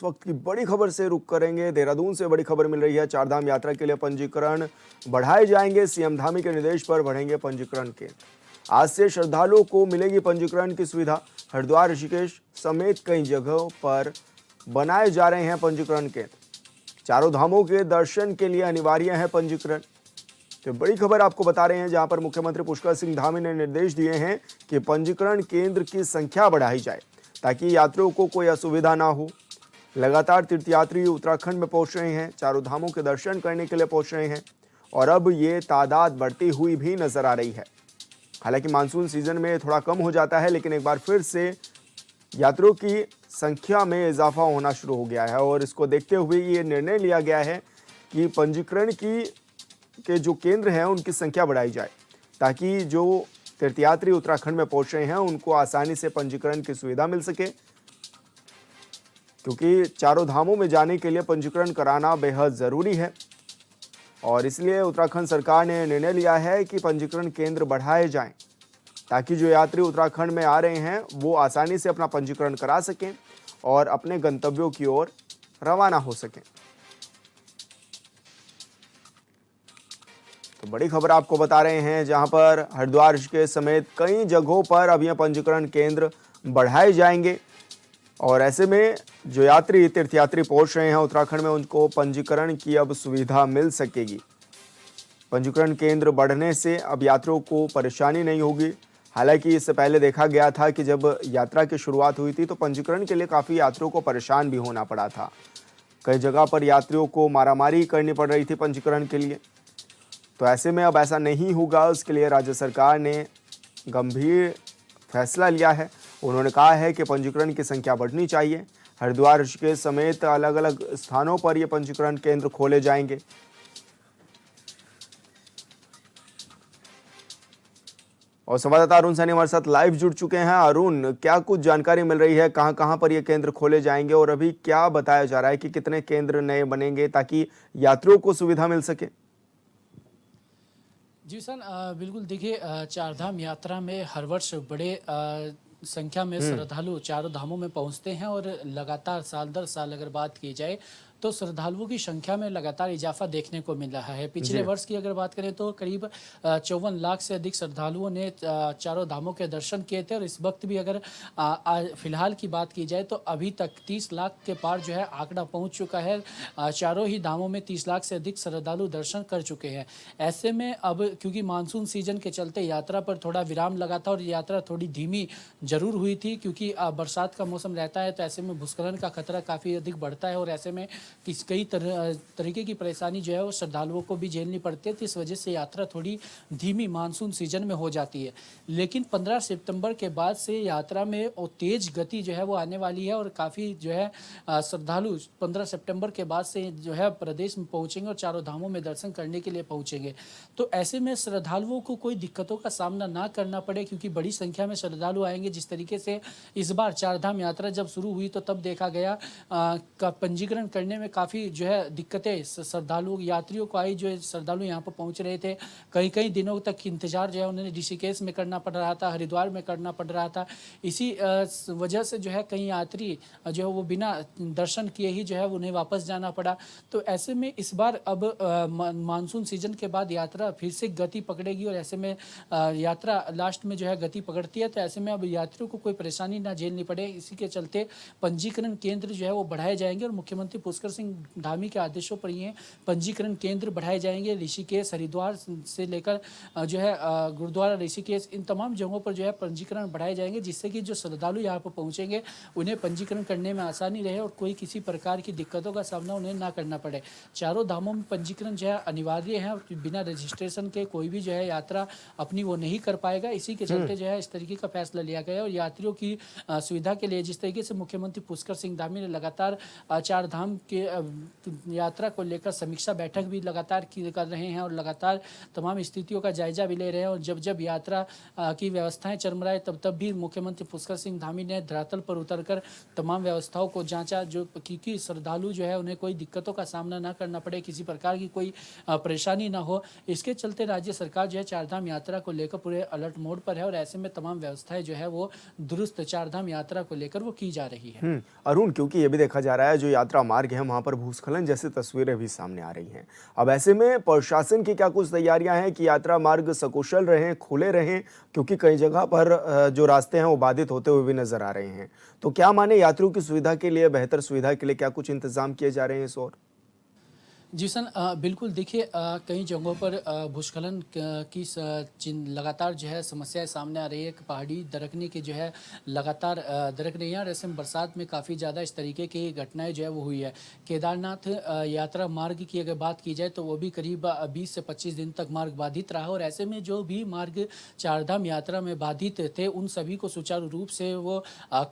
वक्त की बड़ी खबर से रुक करेंगे। देहरादून से बड़ी खबर मिल रही है। चारधाम यात्रा के लिए पंजीकरण बढ़ाए जाएंगे। सीएम धामी के निर्देश पर बढ़ेंगे पंजीकरण केंद्र। आज से श्रद्धालुओं को मिलेगी पंजीकरण की सुविधा। हरिद्वार, ऋषिकेश समेत कई जगहों पर बनाए जा रहे हैं पंजीकरण केंद्र। चारों धामों के दर्शन के लिए अनिवार्य है पंजीकरण। तो बड़ी खबर आपको बता रहे हैं, जहां पर मुख्यमंत्री पुष्कर सिंह धामी ने निर्देश दिए हैं कि पंजीकरण केंद्र की संख्या बढ़ाई जाए ताकि यात्रियों को कोई असुविधा ना हो। लगातार तीर्थयात्री उत्तराखंड में पहुंच रहे हैं, चारों धामों के दर्शन करने के लिए पहुंच रहे हैं और अब ये तादाद बढ़ती हुई भी नजर आ रही है। हालांकि मानसून सीजन में थोड़ा कम हो जाता है, लेकिन एक बार फिर से यात्रियों की संख्या में इजाफा होना शुरू हो गया है और इसको देखते हुए ये निर्णय लिया गया है कि पंजीकरण के जो केंद्र हैं उनकी संख्या बढ़ाई जाए ताकि जो तीर्थयात्री उत्तराखंड में पहुंच रहे हैं उनको आसानी से पंजीकरण की सुविधा मिल सके, क्योंकि चारों धामों में जाने के लिए पंजीकरण कराना बेहद ज़रूरी है। और इसलिए उत्तराखंड सरकार ने निर्णय लिया है कि पंजीकरण केंद्र बढ़ाए जाएं ताकि जो यात्री उत्तराखंड में आ रहे हैं वो आसानी से अपना पंजीकरण करा सकें और अपने गंतव्यों की ओर रवाना हो सकें। तो बड़ी खबर आपको बता रहे हैं, जहां पर हरिद्वार के समेत कई जगहों पर अब यह पंजीकरण केंद्र बढ़ाए जाएंगे और ऐसे में जो यात्री तीर्थयात्री पहुंच रहे हैं उत्तराखंड में उनको पंजीकरण की अब सुविधा मिल सकेगी। पंजीकरण केंद्र बढ़ने से अब यात्रियों को परेशानी नहीं होगी। हालांकि इससे पहले देखा गया था कि जब यात्रा की शुरुआत हुई थी तो पंजीकरण के लिए काफ़ी यात्रियों को परेशान भी होना पड़ा था। कई जगह पर यात्रियों को मारामारी करनी पड़ रही थी पंजीकरण के लिए। तो ऐसे में अब ऐसा नहीं होगा, उसके लिए राज्य सरकार ने गंभीर फैसला लिया है। उन्होंने कहा है कि पंजीकरण की संख्या बढ़नी चाहिए। हरिद्वार, ऋषिकेश समेत अलग अलग स्थानों पर ये पंजीकरण केंद्र खोले जाएंगे। और संवाददाता अरुण सैनी हमारे साथ लाइव जुड़ चुके हैं। अरुण, क्या कुछ जानकारी मिल रही है, कहां कहां पर ये केंद्र खोले जाएंगे और अभी क्या बताया जा रहा है कि कितने केंद्र नए बनेंगे ताकि यात्रियों को सुविधा मिल सके? जी सर, बिल्कुल देखिए, चारधाम यात्रा में हर वर्ष बड़े संख्या में श्रद्धालु चारों धामों में पहुंचते हैं और लगातार साल दर साल अगर बात की जाए तो श्रद्धालुओं की संख्या में लगातार इजाफा देखने को मिल रहा है। पिछले वर्ष की अगर बात करें तो करीब 54 लाख से अधिक श्रद्धालुओं ने चारों धामों के दर्शन किए थे और इस वक्त भी अगर फिलहाल की बात की जाए तो अभी तक 30 लाख के पार जो है आंकड़ा पहुंच चुका है। चारों ही धामों में 30 लाख से अधिक श्रद्धालु दर्शन कर चुके हैं। ऐसे में अब क्योंकि मानसून सीजन के चलते यात्रा पर थोड़ा विराम लगा था और यात्रा थोड़ी धीमी जरूर हुई थी, क्योंकि बरसात का मौसम रहता है तो ऐसे में भूस्खलन का खतरा काफ़ी अधिक बढ़ता है और ऐसे में कई तरीके की परेशानी जो है वो श्रद्धालुओं को भी झेलनी पड़ती है। तो इस वजह से यात्रा थोड़ी धीमी मानसून सीजन में हो जाती है। लेकिन 15 सितंबर के बाद से यात्रा में वो तेज गति जो है वो आने वाली है और काफ़ी जो है श्रद्धालु 15 सितंबर के बाद से जो है प्रदेश में पहुंचेंगे और चारों धामों में दर्शन करने के लिए पहुंचेंगे। तो ऐसे में श्रद्धालुओं को कोई दिक्कतों का सामना ना करना पड़े, क्योंकि बड़ी संख्या में श्रद्धालु आएंगे। जिस तरीके से इस बार चारधाम यात्रा जब शुरू हुई तो तब देखा गया का पंजीकरण करने में काफ़ी जो है दिक्कतें श्रद्धालु यात्रियों को आई। जो श्रद्धालु यहाँ पर पहुँच रहे थे, कई कई दिनों तक इंतजार जो है उन्हें ऋषिकेश में करना पड़ रहा था, हरिद्वार में करना पड़ रहा था। इसी वजह से जो है कई यात्री जो है वो बिना दर्शन किए ही जो है उन्हें वापस जाना पड़ा। तो ऐसे में इस बार अब मानसून सीजन के बाद यात्रा फिर से गति पकड़ेगी और ऐसे में यात्रा लास्ट में जो है गति पकड़ती है। तो ऐसे में अब यात्रियों को कोई परेशानी ना झेलनी पड़े, इसी के चलते पंजीकरण केंद्र जो है वो बढ़ाए जाएंगे और मुख्यमंत्री पुष्कर सिंह धामी के आदेशों पर ये पंजीकरण केंद्र बढ़ाए जाएंगे। ऋषिकेश, हरिद्वार से लेकर जो है गुरुद्वारा ऋषिकेश, इन तमाम जगहों पर जो है पंजीकरण बढ़ाए जाएंगे, जिससे कि जो श्रद्धालु यहाँ पर पहुँचेंगे उन्हें पंजीकरण करने में आसानी रहे और कोई किसी प्रकार की दिक्कतों का सामना उन्हें ना करना पड़े। चारों धामों में पंजीकरण जो है अनिवार्य है और बिना रजिस्ट्रेशन के कोई भी जो है यात्रा अपनी वो नहीं कर पाएगा। इसी के चलते जो है इस तरीके का फैसला लिया गया और यात्रियों की सुविधा के लिए जिस तरीके से मुख्यमंत्री पुष्कर सिंह धामी ने लगातार चार धाम के यात्रा को लेकर समीक्षा बैठक भी लगातार कर रहे हैं और लगातार तमाम स्थितियों का जायजा भी ले रहे हैं। और जब जब यात्रा की व्यवस्थाएं चरमराए तब भी मुख्यमंत्री पुष्कर सिंह धामी ने धरातल पर उतरकर तमाम व्यवस्थाओं को जांचा, जो क्योंकि श्रद्धालु जो है उन्हें कोई दिक्कतों का सामना ना करना पड़े, किसी प्रकार की कोई परेशानी ना हो। इसके चलते राज्य सरकार जो है चारधाम यात्रा को लेकर पूरे अलर्ट मोड पर है और ऐसे में तमाम व्यवस्थाएं जो है वो दुरुस्त चारधाम यात्रा को लेकर वो की जा रही है। अरुण, क्योंकि ये भी देखा जा रहा है जो यात्रा मार्ग है वहां पर भूस्खलन जैसी तस्वीरें भी सामने आ रही हैं। अब ऐसे में प्रशासन की क्या कुछ तैयारियां हैं कि यात्रा मार्ग सकुशल रहें, खुले रहें, क्योंकि कई जगह पर जो रास्ते हैं वो बाधित होते हुए भी नजर आ रहे हैं। तो क्या माने यात्रियों की सुविधा के लिए, बेहतर सुविधा के लिए क्या कुछ इंतजाम किए जा रहे हैं इस ओर? जी सर, बिल्कुल देखिए, कई जगहों पर भूस्खलन की लगातार जो है समस्याएं सामने आ रही है। पहाड़ी दरकने की जो है लगातार दरक रही है और ऐसे में बरसात में काफ़ी ज़्यादा इस तरीके की घटनाएं जो है वो हुई है। केदारनाथ यात्रा मार्ग की अगर बात की जाए तो वो भी करीब 20 से 25 दिन तक मार्ग बाधित रहा और ऐसे में जो भी मार्ग चारधाम यात्रा में बाधित थे उन सभी को सुचारू रूप से वो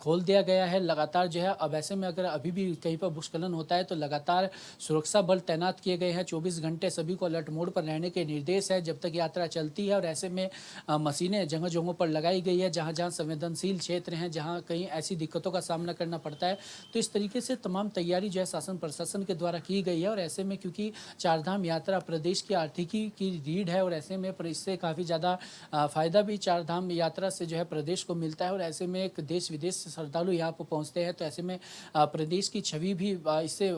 खोल दिया गया है लगातार जो है। अब ऐसे में अगर अभी भी कहीं पर भूस्खलन होता है तो लगातार सुरक्षा बल तैनात किए गए हैं। 24 घंटे सभी को अलर्ट मोड पर रहने के निर्देश है जब तक यात्रा चलती है और ऐसे में मशीनें जगह जगहों पर लगाई गई है जहां जहां संवेदनशील क्षेत्र हैं, जहां कहीं ऐसी दिक्कतों का सामना करना पड़ता है। तो इस तरीके से तमाम तैयारी जो है शासन प्रशासन के द्वारा की गई है और ऐसे में क्योंकि चारधाम यात्रा प्रदेश की आर्थिकी की रीढ़ है और ऐसे में इससे काफ़ी ज़्यादा फायदा भी चारधाम यात्रा से जो है प्रदेश को मिलता है और ऐसे में एक देश विदेश से श्रद्धालु यहाँ पर पहुँचते हैं तो ऐसे में प्रदेश की छवि भी इससे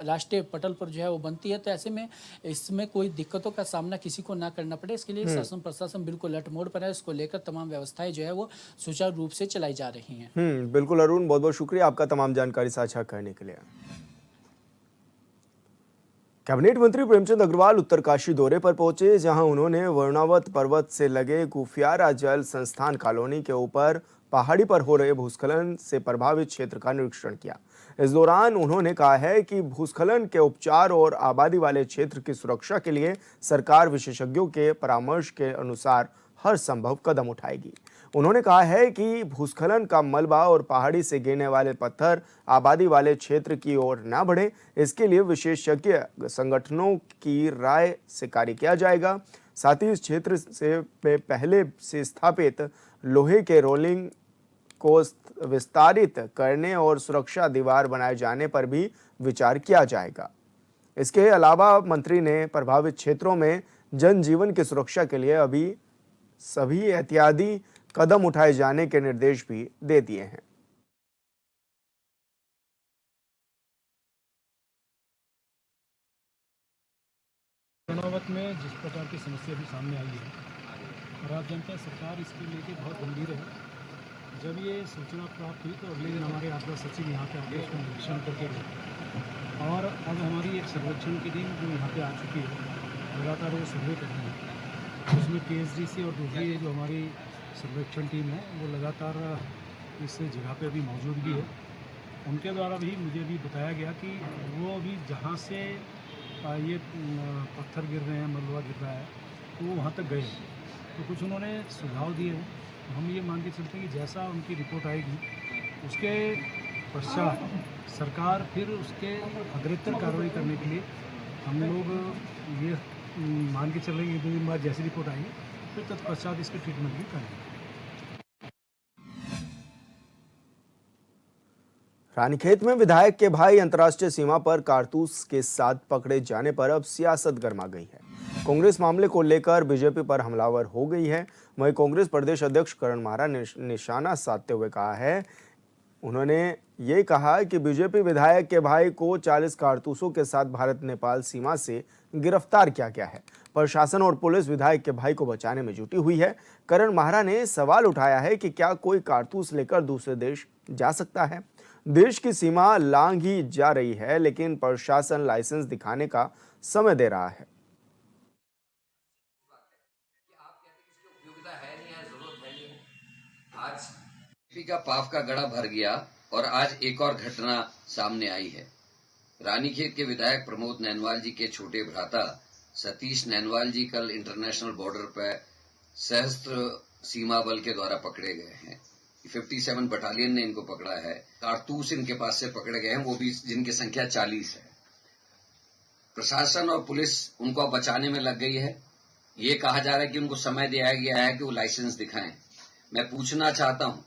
राष्ट्रीय पटल पर जो है वो बनती है। तो ऐसे में इसमें कोई दिक्कतों का सामना किसी को ना करना पड़े, इसके लिए शासन प्रशासन बिल्कुल अलर्ट मोड पर है। इसको लेकर तमाम व्यवस्थाएं जो है वो सुचारू रूप से चलाई जा रही हैं। बिल्कुल अरुण, बहुत बहुत शुक्रिया आपका तमाम जानकारी साझा करने के लिए। कैबिनेट मंत्री प्रेमचंद अग्रवाल उत्तरकाशी दौरे पर पहुंचे, जहां उन्होंने वरुणावत पर्वत से लगे गुफियारा जल संस्थान कॉलोनी के ऊपर पहाड़ी पर हो रहे भूस्खलन से प्रभावित क्षेत्र का निरीक्षण किया। इस दौरान उन्होंने कहा है कि भूस्खलन के उपचार और आबादी वाले क्षेत्र की सुरक्षा के लिए सरकार विशेषज्ञों के परामर्श के अनुसार हर संभव कदम उठाएगी। उन्होंने कहा है कि भूस्खलन का मलबा और पहाड़ी से गिरने वाले पत्थर आबादी वाले क्षेत्र की ओर न बढ़े, इसके लिए विशेषज्ञ संगठनों की राय से कार्य किया जाएगा। साथ ही इस क्षेत्र से पहले से स्थापित लोहे के रोलिंग को विस्तारित करने और सुरक्षा दीवार बनाए जाने पर भी विचार किया जाएगा। इसके अलावा मंत्री ने प्रभावित क्षेत्रों में जनजीवन की सुरक्षा के लिए अभी सभी एहतियाती कदम उठाए जाने के निर्देश भी दे दिए हैं। वरुणावत में जिस प्रकार की समस्या भी सामने आई है और आप जानते हैं सरकार इसके लेके बहुत गंभीर है। जब ये सूचना प्राप्त हुई तो अगले दिन हमारे आपदा सचिव यहाँ पे आके उसका निरीक्षण करके गए और अब हमारी एक सर्वेक्षण की टीम जो यहाँ पे आ चुकी है, लगातार वो सर्वे कर रही है। उसमें PSDC और दूसरी जो हमारी सर्वेक्षण टीम है वो लगातार इस जगह पे अभी मौजूद भी है। उनके द्वारा भी मुझे भी बताया गया कि वो अभी जहाँ से ये पत्थर गिर रहे हैं, मलबा गिर रहा है, तो वो वहाँ तक गए तो कुछ उन्होंने सुझाव दिए हैं। तो हम ये मान के चलते हैं कि जैसा उनकी रिपोर्ट आएगी उसके पश्चात सरकार फिर उसके अग्रतर कार्रवाई करने के लिए हम लोग ये मान के चल रहे हैं कि 2 दिन बाद जैसी रिपोर्ट आएगी फिर तत्पश्चात इसके ट्रीटमेंट भी करेंगे। रानीखेत में विधायक के भाई अंतर्राष्ट्रीय सीमा पर कारतूस के साथ पकड़े जाने पर अब सियासत गर्मा गई है। कांग्रेस मामले को लेकर बीजेपी पर हमलावर हो गई है। वहीं कांग्रेस प्रदेश अध्यक्ष करण मारा ने निशाना साधते हुए कहा है, उन्होंने ये कहा कि बीजेपी विधायक के भाई को 40 कारतूसों के साथ भारत नेपाल सीमा से गिरफ्तार किया गया है। प्रशासन और पुलिस विधायक के भाई को बचाने में जुटी हुई है। करण मारा ने सवाल उठाया है कि क्या कोई कारतूस लेकर दूसरे देश जा सकता है। देश की सीमा लांघ ही जा रही है, लेकिन प्रशासन लाइसेंस दिखाने का समय दे रहा है। आज का पाप का गड़ा भर गया और आज एक और घटना सामने आई है। रानीखेत के विधायक प्रमोद नैनवाल जी के छोटे भ्राता सतीश नैनवाल जी कल इंटरनेशनल बॉर्डर पर सशस्त्र सीमा बल के द्वारा पकड़े गए हैं। 57 बटालियन ने इनको पकड़ा है। कारतूस इनके पास से पकड़े गए हैं, वो भी जिनकी संख्या 40 है। प्रशासन और पुलिस उनको अब बचाने में लग गई है। ये कहा जा रहा है कि उनको समय दिया गया है कि वो लाइसेंस दिखाएं। मैं पूछना चाहता हूं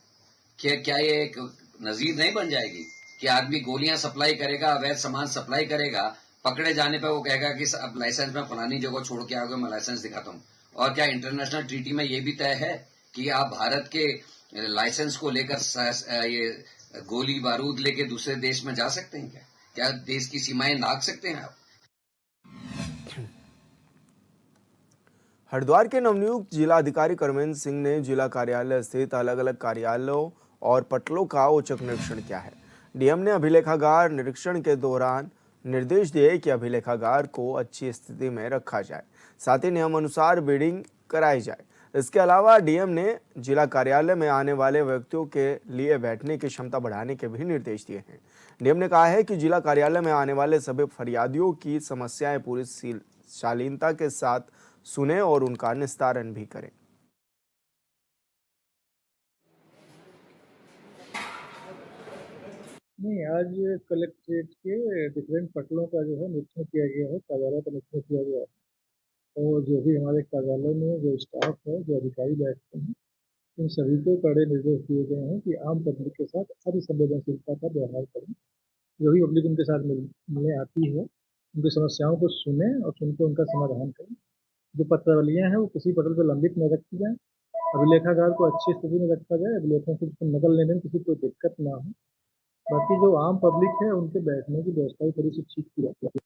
कि क्या ये एक नजीर नहीं बन जाएगी कि आदमी गोलियां सप्लाई करेगा, अवैध सामान सप्लाई करेगा, पकड़े जाने पर वो कहेगा कि अब लाइसेंस मैं फलानी जगह छोड़ के आ गया, मैं लाइसेंस दिखाता हूं। और क्या इंटरनेशनल ट्रीटी में ये भी तय है कि आप भारत के लाइसेंस को लेकर ये गोली बारूद लेके दूसरे देश में जा सकते हैं? क्या देश की सीमाएं नाप सकते हैं आप? हरिद्वार के नवनियुक्त जिलाधिकारी करमेंद्र सिंह ने जिला कार्यालय स्थित अलग अलग कार्यालयों और पटलों का औचक निरीक्षण किया है। डीएम ने अभिलेखागार निरीक्षण के दौरान निर्देश दिए कि अभिलेखागार को अच्छी स्थिति में रखा जाए, साथ ही नियम अनुसार बिडिंग कराई जाए। इसके अलावा डीएम ने जिला कार्यालय में आने वाले व्यक्तियों के लिए बैठने की क्षमता बढ़ाने के भी निर्देश दिए हैं। डीएम ने कहा है कि जिला कार्यालय में आने वाले सभी फरियादियों की समस्याएं पूरी शालीनता के साथ सुने और उनका निस्तारण भी करें। नहीं, आज कलेक्ट्रेट के डिफरेंट पटलों का जो है निरीक्षण किया गया है, कार्यालय का निरीक्षण किया गया है। और जो भी हमारे कार्यालय में जो स्टाफ है, जो अधिकारी बैठते हैं, इन सभी को कड़े निर्देश दिए गए हैं कि आम पब्लिक के साथ सारी संवेदनशीलता का व्यवहार करें। जो भी पब्लिक उनके साथ मिलने आती है, उनकी समस्याओं को सुने और सुनकर उनका समाधान करें। जो पत्रावलियाँ हैं वो किसी पटल पर लंबित न रखी जाए। अभिलेखागार को अच्छी स्थिति में रखा जाए, अभिलेखों को नकल लेने में किसी को दिक्कत ना हो। बाकी जो आम पब्लिक है उनके बैठने की व्यवस्था भी थोड़ी सी ठीक की जाती है।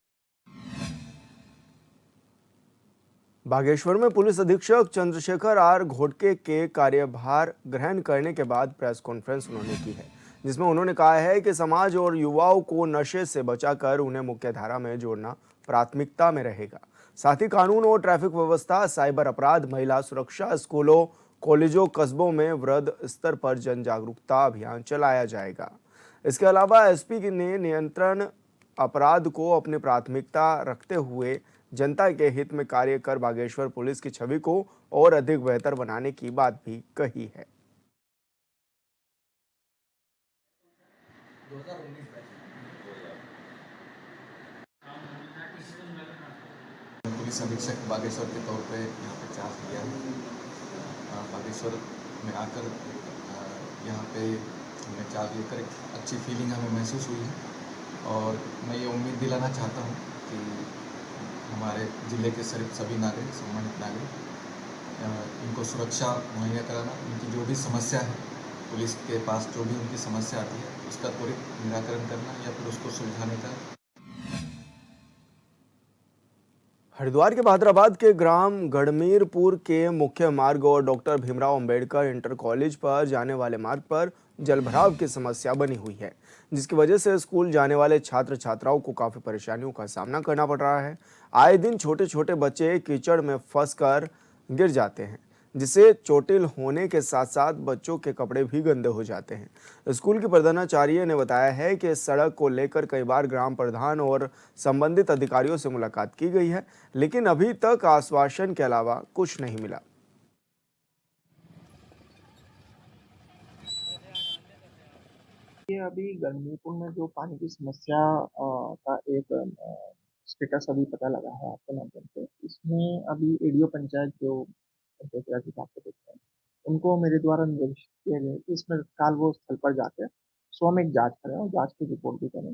बागेश्वर में पुलिस अधीक्षक चंद्रशेखर आर घोटके के कार्यभार ग्रहण करने के बाद प्रेस कॉन्फ्रेंस उन्होंने की है, जिसमें उन्होंने कहा है कि समाज और युवाओं को नशे से बचाकर उन्हें मुख्यधारा में जोड़ना प्राथमिकता में रहेगा। साथ ही कानून और ट्रैफिक व्यवस्था, साइबर अपराध, महिला सुरक्षा, स्कूलों, कॉलेजों, कस्बों में वृहद स्तर पर जन जागरूकता अभियान चलाया जाएगा। इसके अलावा एसपी ने नियंत्रण अपराध को अपनी प्राथमिकता रखते हुए जनता के हित में कार्य कर बागेश्वर पुलिस की छवि को और अधिक बेहतर बनाने की बात भी कही है। पुलिस अधीक्षक बागेश्वर के तौर पे यहाँ पे चार्ज लिया है। बागेश्वर में आकर यहाँ पे हमने चार्ज लेकर एक अच्छी फीलिंग हमें महसूस हुई है और मैं ये उम्मीद दिलाना चाहता हूँ कि हमारे ज़िले के सभी नागरिक, सम्मानित नागरिक, इनको सुरक्षा मुहैया कराना, उनकी जो भी समस्या है, पुलिस के पास जो भी उनकी समस्या आती है उसका त्वरित निराकरण करना या फिर उसको सुलझाने का। हरिद्वार के बहादुराबाद के ग्राम गढ़मीरपुर के मुख्य मार्ग और doctor Bhimrao Ambedkar inter college पर जाने वाले मार्ग पर जलभराव की समस्या बनी हुई है, जिसकी वजह से स्कूल जाने वाले छात्र छात्राओं को काफी परेशानियों का सामना करना पड़ रहा है। आए दिन छोटे छोटे बच्चे कीचड़ में फंसकर गिर जाते हैं, जिससे चोटिल होने के साथ साथ बच्चों के कपड़े भी गंदे हो जाते हैं। स्कूल की प्रधानाचार्य ने बताया है कि इस सड़क को लेकर कई बार ग्राम प्रधान और संबंधित अधिकारियों से मुलाकात की गई है, लेकिन अभी तक आश्वासन के अलावा कुछ नहीं मिला। ये अभी गढ़मीरपुर में जो पानी की समस्या का एक स्टेटस अभी पता लगा है आपके माध्यम से। इसमें अभी एडीओ पंचायत जो पंचायत राज आपको देखते हैं, उनको मेरे द्वारा निर्देशित किया गया कि इसमें तत्काल वो स्थल पर जाकर स्वयं एक जांच करें और जांच की रिपोर्ट भी करें।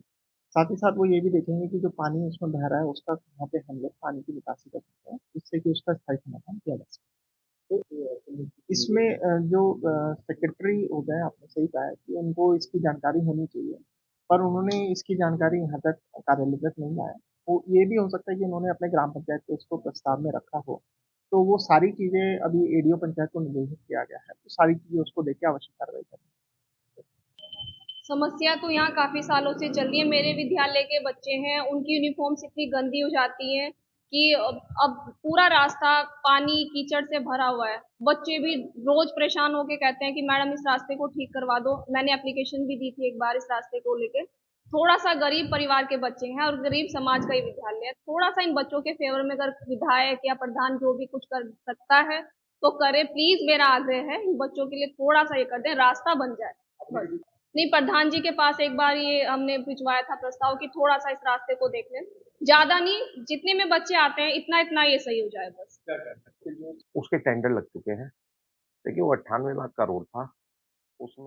साथ ही साथ वो ये भी देखेंगे कि जो पानी उसमें बह रहा है उसका कहाँ पे हम लोग पानी की निकासी कर सकते हैं, जिससे कि उसका स्थायी समाधान किया जा सके। तो इसमें जो सेक्रेटरी हो गए, आपने सही कहा है कि उनको इसकी जानकारी होनी चाहिए, पर उन्होंने इसकी जानकारी यहाँ तक कार्यालय तक नहीं लाया। तो ये भी हो सकता है कि उन्होंने अपने ग्राम पंचायत को इसको प्रस्ताव में रखा हो। तो वो सारी चीज़ें अभी एडीओ पंचायत को निर्देशित किया गया है, तो सारी चीज़ें उसको देख के आवश्यक कार्रवाई करें। समस्या तो यहाँ काफी सालों से चल रही है। मेरे विद्यालय के बच्चे हैं, उनकी यूनिफॉर्म्स इतनी गंदी हो जाती है कि अब पूरा रास्ता पानी कीचड़ से भरा हुआ है। बच्चे भी रोज परेशान होके कहते हैं कि मैडम इस रास्ते को ठीक करवा दो। मैंने एप्लीकेशन भी दी थी एक बार इस रास्ते को लेके। थोड़ा सा गरीब परिवार के बच्चे हैं और गरीब समाज का ही विद्यालय है। थोड़ा सा इन बच्चों के फेवर में अगर विधायक या प्रधान जो भी कुछ कर सकता है तो करें प्लीज, मेरा आग्रह है इन बच्चों के लिए थोड़ा सा ये कर दें, रास्ता बन जाए बस। नहीं, प्रधान जी के पास एक बार ये हमने भिजवाया था प्रस्ताव कि थोड़ा सा इस रास्ते को देख लें, ज्यादा नहीं, जितने में बच्चे आते हैं इतना इतना ये सही हो जाए बस। उसके टेंडर लग चुके हैं। देखिए वो 98 लाख का रोड था, उसमें